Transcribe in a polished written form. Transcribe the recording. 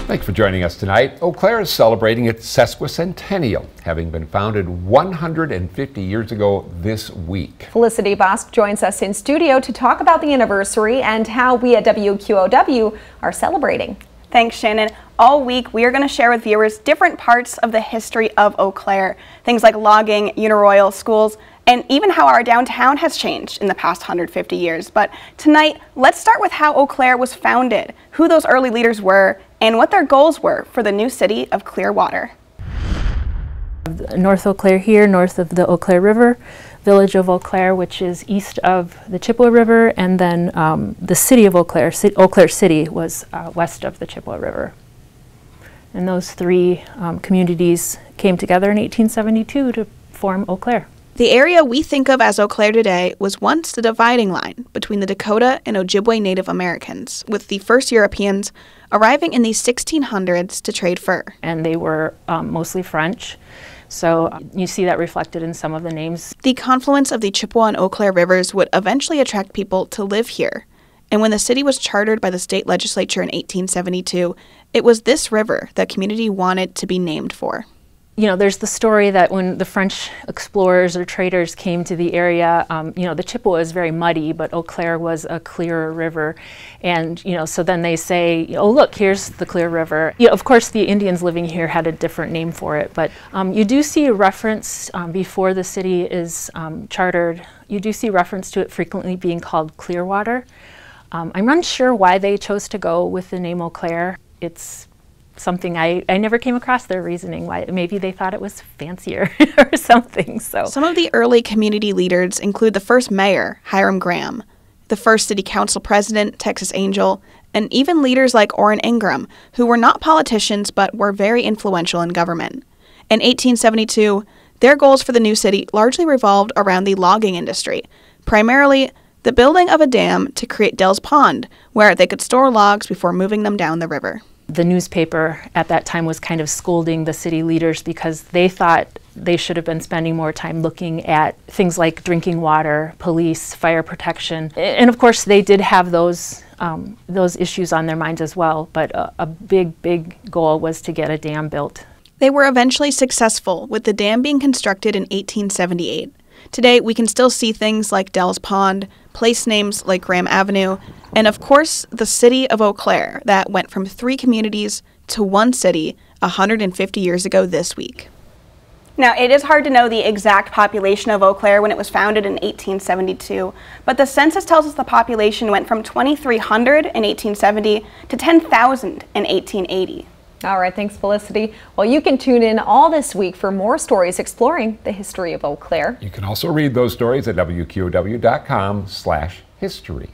Thanks for joining us tonight. Eau Claire is celebrating its sesquicentennial, having been founded 150 years ago this week. Felicity Bosk joins us in studio to talk about the anniversary and how we at WQOW are celebrating. Thanks, Shannon. All week, we are going to share with viewers different parts of the history of Eau Claire. Things like logging, Uniroyal, schools, and even how our downtown has changed in the past 150 years. But tonight, let's start with how Eau Claire was founded, who those early leaders were, and what their goals were for the new city of Clearwater. North Eau Claire here, north of the Eau Claire River, village of Eau Claire, which is east of the Chippewa River, and then the city of Eau Claire, Eau Claire City, was west of the Chippewa River. And those three communities came together in 1872 to form Eau Claire. The area we think of as Eau Claire today was once the dividing line between the Dakota and Ojibwe Native Americans, with the first Europeans arriving in the 1600s to trade fur. And they were mostly French, so you see that reflected in some of the names. The confluence of the Chippewa and Eau Claire rivers would eventually attract people to live here. And when the city was chartered by the state legislature in 1872, it was this river the community wanted to be named for. You know, there's the story that when the French explorers or traders came to the area, you know, the Chippewa is very muddy, but Eau Claire was a clearer river. And, you know, so then they say, oh, look, here's the clear river. You know, of course, the Indians living here had a different name for it, but you do see a reference before the city is chartered. You do see reference to it frequently being called Clearwater. I'm unsure why they chose to go with the name Eau Claire. It's something I never came across their reasoning why. Maybe they thought it was fancier or something. So some of the early community leaders include the first mayor, Hiram Graham, the first city council president, Texas Angel, and even leaders like Orrin Ingram, who were not politicians but were very influential in government. In 1872, their goals for the new city largely revolved around the logging industry, primarily the building of a dam to create Dell's Pond, where they could store logs before moving them down the river. The newspaper at that time was kind of scolding the city leaders because they thought they should have been spending more time looking at things like drinking water, police, fire protection. And of course they did have those issues on their minds as well, but a big goal was to get a dam built. They were eventually successful, with the dam being constructed in 1878. Today, we can still see things like Dell's Pond, place names like Graham Avenue, and of course, the city of Eau Claire that went from 3 communities to 1 city 150 years ago this week. Now, it is hard to know the exact population of Eau Claire when it was founded in 1872, but the census tells us the population went from 2,300 in 1870 to 10,000 in 1880. All right, thanks, Felicity. Well, you can tune in all this week for more stories exploring the history of Eau Claire. You can also read those stories at WQOW.com/history.